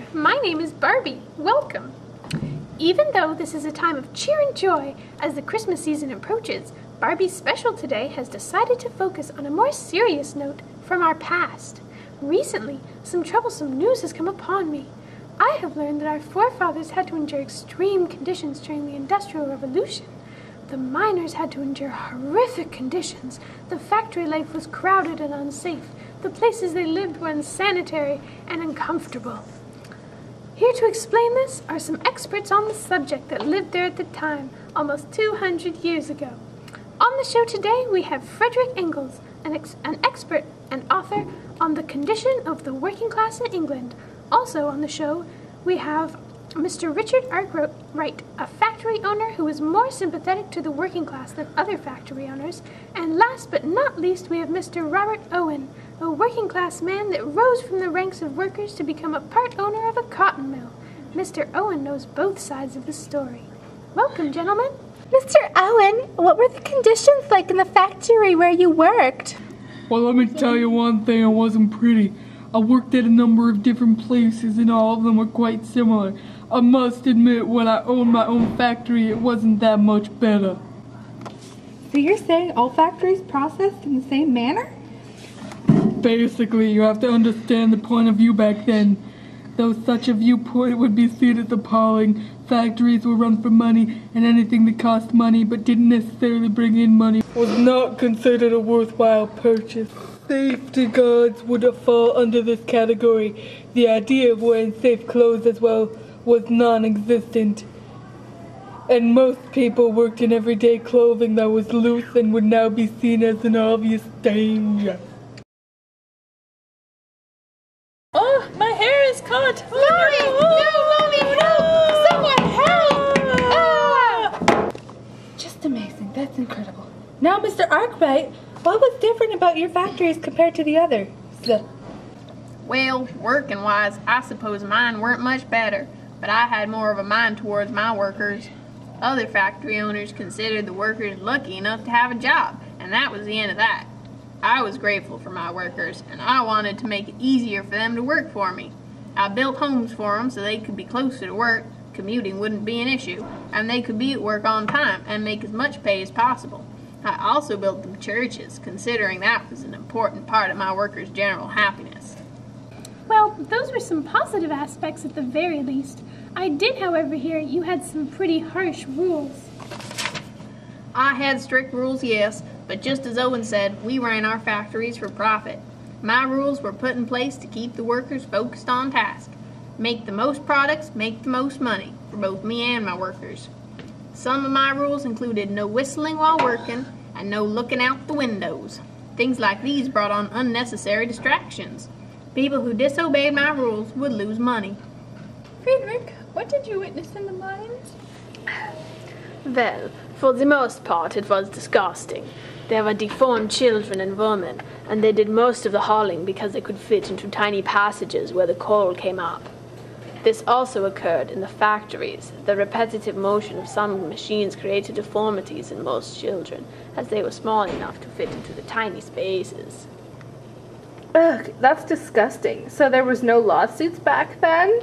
there, my name is Barbie. Welcome. Even though this is a time of cheer and joy as the Christmas season approaches, Barbie's special today has decided to focus on a more serious note from our past. Recently, some troublesome news has come upon me. I have learned that our forefathers had to endure extreme conditions during the Industrial Revolution. The miners had to endure horrific conditions. The factory life was crowded and unsafe. The places they lived were unsanitary and uncomfortable. Here to explain this are some experts on the subject that lived there at the time, almost 200 years ago. On the show today, we have Frederick Ingalls, an expert and author on the condition of the working class in England. Also on the show, we have Mr. Richard Arkwright, a factory owner who is more sympathetic to the working class than other factory owners. And last but not least, we have Mr. Robert Owen, a working class man that rose from the ranks of workers to become a part owner of a cotton mill. Mr. Owen knows both sides of the story. Welcome, gentlemen. Mr. Owen, what were the conditions like in the factory where you worked? Well, let me tell you one thing, it wasn't pretty. I worked at a number of different places and all of them were quite similar. I must admit, when I owned my own factory, it wasn't that much better. So you're saying all factories processed in the same manner? Basically, you have to understand the point of view back then. Though such a viewpoint would be seen as appalling, factories were run for money, and anything that cost money but didn't necessarily bring in money was not considered a worthwhile purchase. Safety guards would fall under this category. The idea of wearing safe clothes as well was non-existent. And most people worked in everyday clothing that was loose and would now be seen as an obvious danger. Oh, my hair is caught! Mommy! No, Mommy, no! Someone help! Just amazing. That's incredible. Now, Mr. Arkwright, what was different about your factories compared to the others? Well, working-wise, I suppose mine weren't much better, but I had more of a mind towards my workers. Other factory owners considered the workers lucky enough to have a job, and that was the end of that. I was grateful for my workers, and I wanted to make it easier for them to work for me. I built homes for them so they could be closer to work, commuting wouldn't be an issue, and they could be at work on time and make as much pay as possible. I also built them churches, considering that was an important part of my workers' general happiness. Well, those were some positive aspects at the very least. I did, however, hear you had some pretty harsh rules. I had strict rules, yes, but just as Owen said, we ran our factories for profit. My rules were put in place to keep the workers focused on task. Make the most products, make the most money, for both me and my workers. Some of my rules included no whistling while working and no looking out the windows. Things like these brought on unnecessary distractions. People who disobeyed my rules would lose money. Friedrich, what did you witness in the mines? Well, for the most part it was disgusting. There were deformed children and women, and they did most of the hauling because they could fit into tiny passages where the coal came up. This also occurred in the factories. The repetitive motion of some machines created deformities in most children, as they were small enough to fit into the tiny spaces. Ugh, that's disgusting. So there was no lawsuits back then?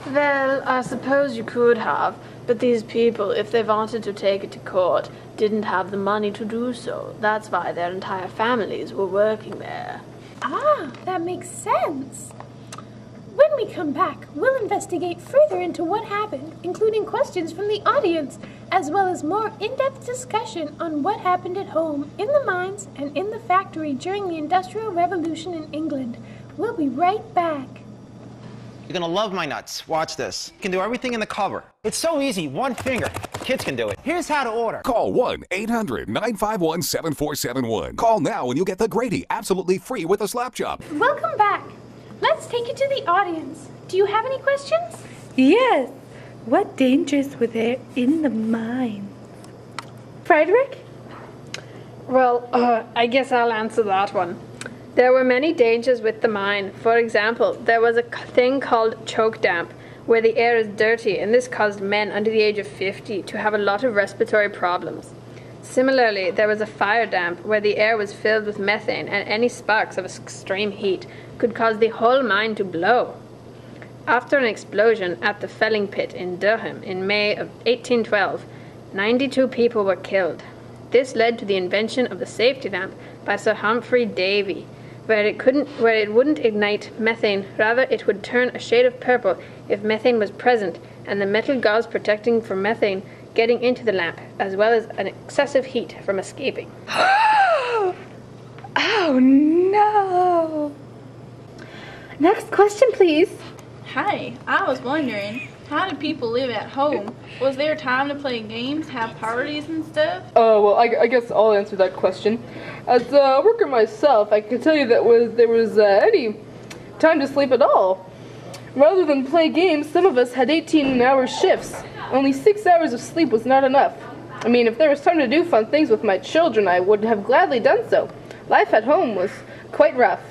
Well, I suppose you could have, but these people, if they wanted to take it to court, didn't have the money to do so. That's why their entire families were working there. Ah, that makes sense. When we come back, we'll investigate further into what happened, including questions from the audience, as well as more in-depth discussion on what happened at home, in the mines, and in the factory during the Industrial Revolution in England. We'll be right back. You're gonna love my nuts. Watch this. You can do everything in the cover. It's so easy, one finger. Kids can do it. Here's how to order. Call 1-800-951-7471. Call now and you'll get the Grady absolutely free with a slap job. Welcome back. Let's take it to the audience. Do you have any questions? Yes. What dangers were there in the mines? Frederick? Well, I guess I'll answer that one. There were many dangers with the mine. For example, there was a thing called choke damp, where the air is dirty, and this caused men under the age of 50 to have a lot of respiratory problems. Similarly, there was a fire damp, where the air was filled with methane, and any sparks of extreme heat could cause the whole mine to blow. After an explosion at the felling pit in Durham in May of 1812, 92 people were killed. This led to the invention of the safety lamp by Sir Humphrey Davy, where it wouldn't ignite methane, rather it would turn a shade of purple if methane was present, and the metal gauze protecting from methane getting into the lamp, as well as an excessive heat from escaping. Oh no! Next question, please. Hi, I was wondering, how do people live at home? Was there time to play games, have parties and stuff? Well, I guess I'll answer that question. As a worker myself, I can tell you that there was any time to sleep at all. Rather than play games, some of us had 18-hour shifts. Only 6 hours of sleep was not enough. I mean, if there was time to do fun things with my children, I would have gladly done so. Life at home was quite rough.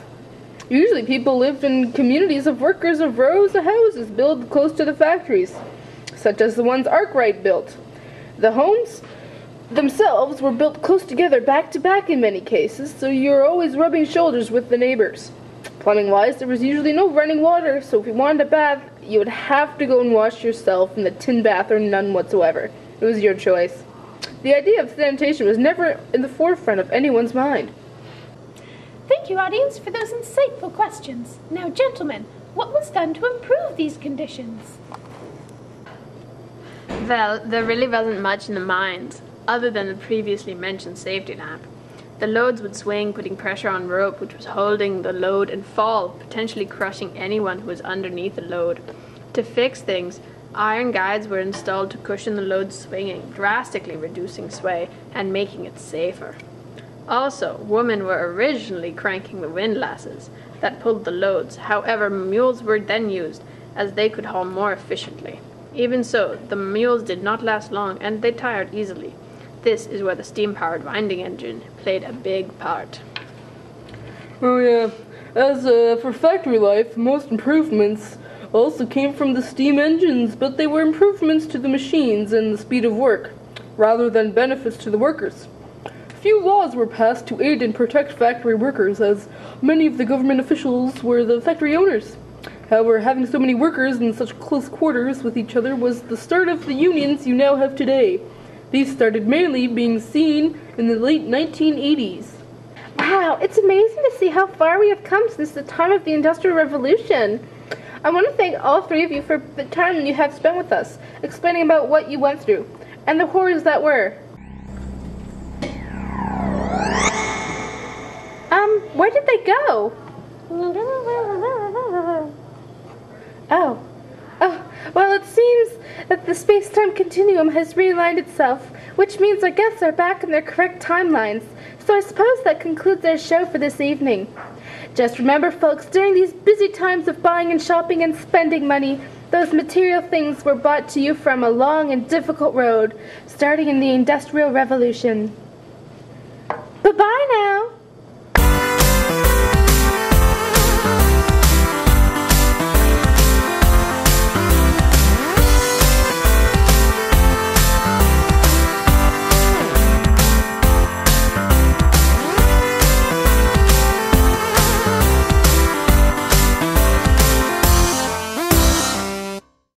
Usually people lived in communities of workers of rows of houses built close to the factories, such as the ones Arkwright built. The homes themselves were built close together, back to back in many cases, so you're always rubbing shoulders with the neighbors. Plumbing-wise, there was usually no running water, so if you wanted a bath, you would have to go and wash yourself in the tin bath or none whatsoever. It was your choice. The idea of sanitation was never in the forefront of anyone's mind. Thank you, audience, for those insightful questions. Now, gentlemen, what was done to improve these conditions? Well, there really wasn't much in the mines, other than the previously mentioned safety lamp. The loads would swing, putting pressure on rope, which was holding the load, and fall, potentially crushing anyone who was underneath the load. To fix things, iron guides were installed to cushion the load swinging, drastically reducing sway and making it safer. Also, women were originally cranking the windlasses that pulled the loads. However, mules were then used, as they could haul more efficiently. Even so, the mules did not last long, and they tired easily. This is where the steam-powered winding engine played a big part. Oh yeah, as for factory life, most improvements also came from the steam engines, but they were improvements to the machines and the speed of work, rather than benefits to the workers. Few laws were passed to aid and protect factory workers, as many of the government officials were the factory owners. However, having so many workers in such close quarters with each other was the start of the unions you now have today. These started mainly being seen in the late 1980s. Wow, it's amazing to see how far we have come since the time of the Industrial Revolution. I want to thank all three of you for the time you have spent with us, explaining about what you went through, and the horrors that were. Where did they go? Oh, well, it seems that the space-time continuum has realigned itself, which means our guests are back in their correct timelines. So I suppose that concludes our show for this evening. Just remember, folks, during these busy times of buying and shopping and spending money, those material things were brought to you from a long and difficult road, starting in the Industrial Revolution. Bye-bye now!